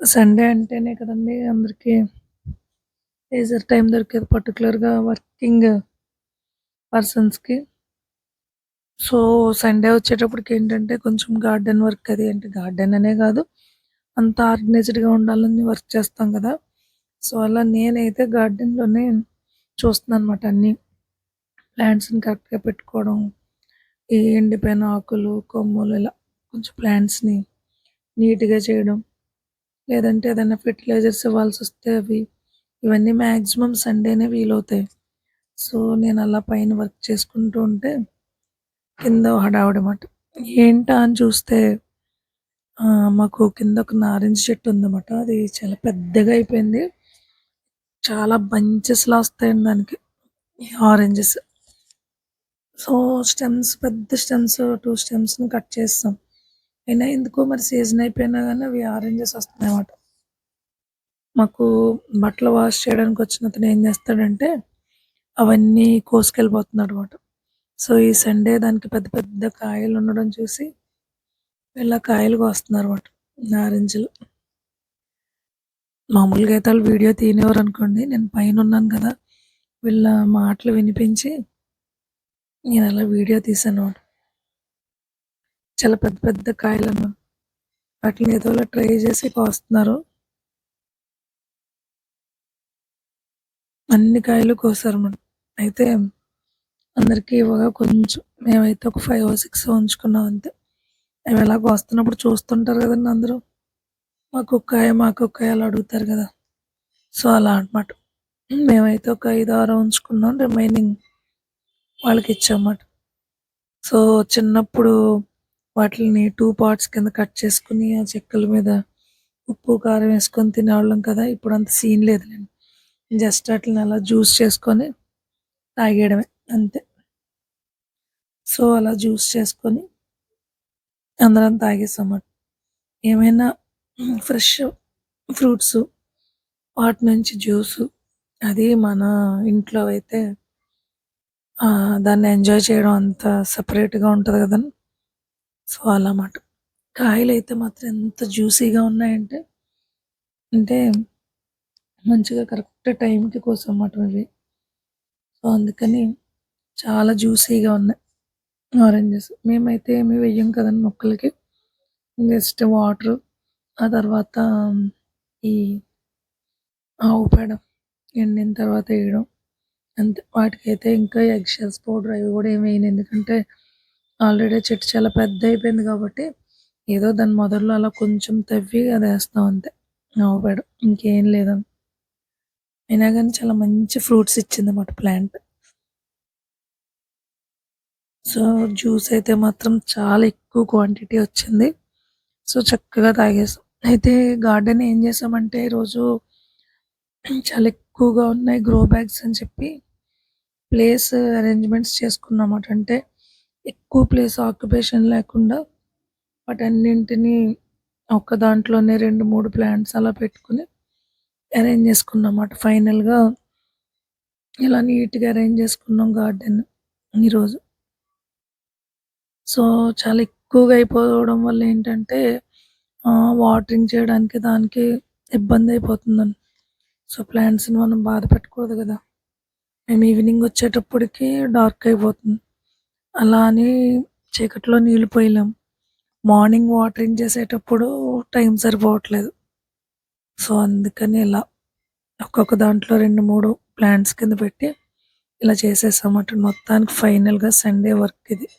Sunday అంటేనే కదండీ అందరికి లీజర్ టైం దొరికేది పర్టిక్యులర్‌గా వర్కింగ్ పర్సన్స్‌కి. సో, సండే వచ్చేటప్పటికేంటంటే కొంచెం గార్డెన్ వర్క్ అది అంటే గార్డెన్ అనే గాదు. అంతా ఆర్గనైజ్డ్‌గా ఉండాలని వర్క్ చేస్తాం గదా! సో, అలా నేనైతే గార్డెన్‌లోనే చూస్తున్నాననమాట అన్నీ. ప్లాంట్స్‌ని కరెక్ట్‌గా పెట్టుకోవడం, ఈ ఎండిపోయిన ఆకులు, కొమ్మలు ఇలా కొంచెం ప్లాంట్స్‌ని నీట్‌గా చేయడం. లేదంటే ఏదైనా ఫెర్టిలైజర్స్ ఇవ్వాల్సొస్తే అవి. ఇవన్నీ మాక్సిమం సండేనే వీలవుతాయి. సో, నేనలా పైన వర్క్ చేసుకుంటూ ఉంటే కింద హడావిడి మాట. ఏంటా అని చూస్తే మాకు కింద ఒక నారింజ చెట్టు ఉందన్నమాట. అది చాలా పెద్దగా అయిపోయింది. చాలా బంచెస్‌లా వస్తాయండి దానికి ఆరెంజెస్. సో, పెద్ద స్టెమ్స్ 2 స్టెమ్స్‌ని కట్ చేసేసాం. అయినా ఎందుకో మరి సీజన్ అయిపోయినా గానీ అవి ఆరెంజెస్ వస్తున్నాయన్నమాట. మాకు బట్టలు వాష్ చేయడానికొచ్చినతను ఏం చేస్తాడంటే అవన్నీ కోసుకెళ్ళిపోతున్నాడన్నమాట. సో, ఈ సండే దానికి పెద్ద పెద్ద కాయలుండడం చూసి ఇలా కాయలు కోస్తున్నారన్నమాట నారింజలు. మామూలుగా అయితే ఆళ్ళు వీడియో తీయనివ్వరనుకోండి. నేను పైనున్నాను కదా! వీళ్ళ మాటలు వినిపించి నేనలా వీడియో తీశానన్నమాట. చాలా పెద్ద పెద్ద కాయలన్నమాట. వాటిలిని ఏదోలా ట్రై చేసి కోస్తున్నారు. అన్ని కాయలు కోసారన్నమాట. అయితే అందరికి ఇవ్వగా కొంచెం మేమైతే ఒక 5, 6 ఉంచుకున్నాం అంతే. అవి ఎలా కోస్తున్నప్పుడు చూస్తుంటారు కదండీ అందరూ. మాకొక్కాయ, మాకొక్కాయ అలా అడుగుతారు కదా! సో, అలా అన్నమాట. మేమైతే ఒక 5, 6 ఉంచుకున్నాం. రిమైనింగ్ వాళ్ళకిచ్చామాట. సో, చిన్నప్పుడు వాటిలిని 2 పార్ట్స్ కింద కట్ చేసుకొని, ఆ చెక్కల మీద ఉప్పు, కారం ఏసుకొని తినేవాళ్ళం కదా! ఇప్పుడంత సీన్ లేదులెండి. జస్ట్ ఆటిలిని అలా జ్యూస్ చేసుకొని తాగేయడమే అంతే. సో, అలా జ్యూస్ చేసుకొని అందరం తాగేసామాట. ఏమైనా ఫ్రెష్ ఫ్రూట్సు వాటి నుంచి జ్యూసు అది మన ఇంట్లో అయితే దాన్ని ఎంజాయ్ చేయడం అంత సెపరేట్‌గా ఉంటది గదండీ! సో, అలా మాట. కాయలైతే మాత్రం ఎంత జ్యూసీగా ఉన్నాయంటే, అంటే మంచిగా కరెక్ట్ టైంకి కోసామాట అవి. సో, అందుకని చాలా జ్యూసీగా ఉన్నాయి ఆరెంజెస్. మేమైతే ఏమి వెయ్యం కదండీ మొక్కలకి. జస్ట్ వాటరు, ఆ తర్వాత ఈ ఆవు పేడ ఎండిన తర్వాత ఎయడం అంతే. వాటికైతే ఇంకా ఎగ్ షెల్స్ పౌడర్ అవి గూడా ఏమి ఎయను. ఎందుకంటే ఆల్రెడీ చెట్టు చాలా పెద్దయిపోయింది గాబట్టి, ఏదో దాని మొదల్లో అలా కొంచెం తవ్వి అదేస్తాం అంతే. ఆవు పేడ. ఇంకేం లేదండి. అయినా గానీ చాలా మంచి ఫ్రూట్స్ ఇచ్చిందన్నమాట ప్లాంట్. సో, జ్యూస్ అయితే మాత్రం చాలా ఎక్కువ క్వాంటిటీ వచ్చింది. సో, చక్కగా తాగేసాం. అయితే గార్డెన్ ఏం చేసామంటే ఈరోజు చాలా ఎక్కువగా ఉన్నాయి గ్రో బ్యాగ్స్ అని చెప్పి ప్లేస్ అరేంజ్‌మెంట్స్ చేసుకున్నామాట. అంటే ఎక్కువ ప్లేస్ ఆక్యుపేషన్ లేకుండా వాటన్నింటిని ఒక్క దాంట్లోనే 2, 3 ప్లాంట్స్ అలా పెట్టుకొని అరేంజ్ చేసుకున్నామాట. ఫైనల్‌గా ఇలా నీట్‌గా అరేంజ్ చేసుకున్నాం గార్డెన్ ఈరోజు. సో, చాలా ఎక్కువగా అయిపోవడం వల్ల ఏంటంటే వాటరింగ్ చేయడానికి దానికి ఇబ్బందయిపోతుందండి. సో, ప్లాంట్స్‌ని మనం బాధ పెట్టకూడదు గదా! మేము ఈవినింగ్ వచ్చేటప్పటికి డార్క్ అయిపోతుంది. అలా అని చీకట్లో నీళ్లు పోయలేం. మార్నింగ్ వాటరింగ్ చేసేటప్పుడు టైం సరిపోవట్లేదు. సో, అందుకని ఇలా ఒక్కొక్క దాంట్లో 2, 3 ప్లాంట్స్ కింద పెట్టి ఇలా చేసేసామాట. మొత్తానికి ఫైనల్‌గా సండే వర్క్ ఇది.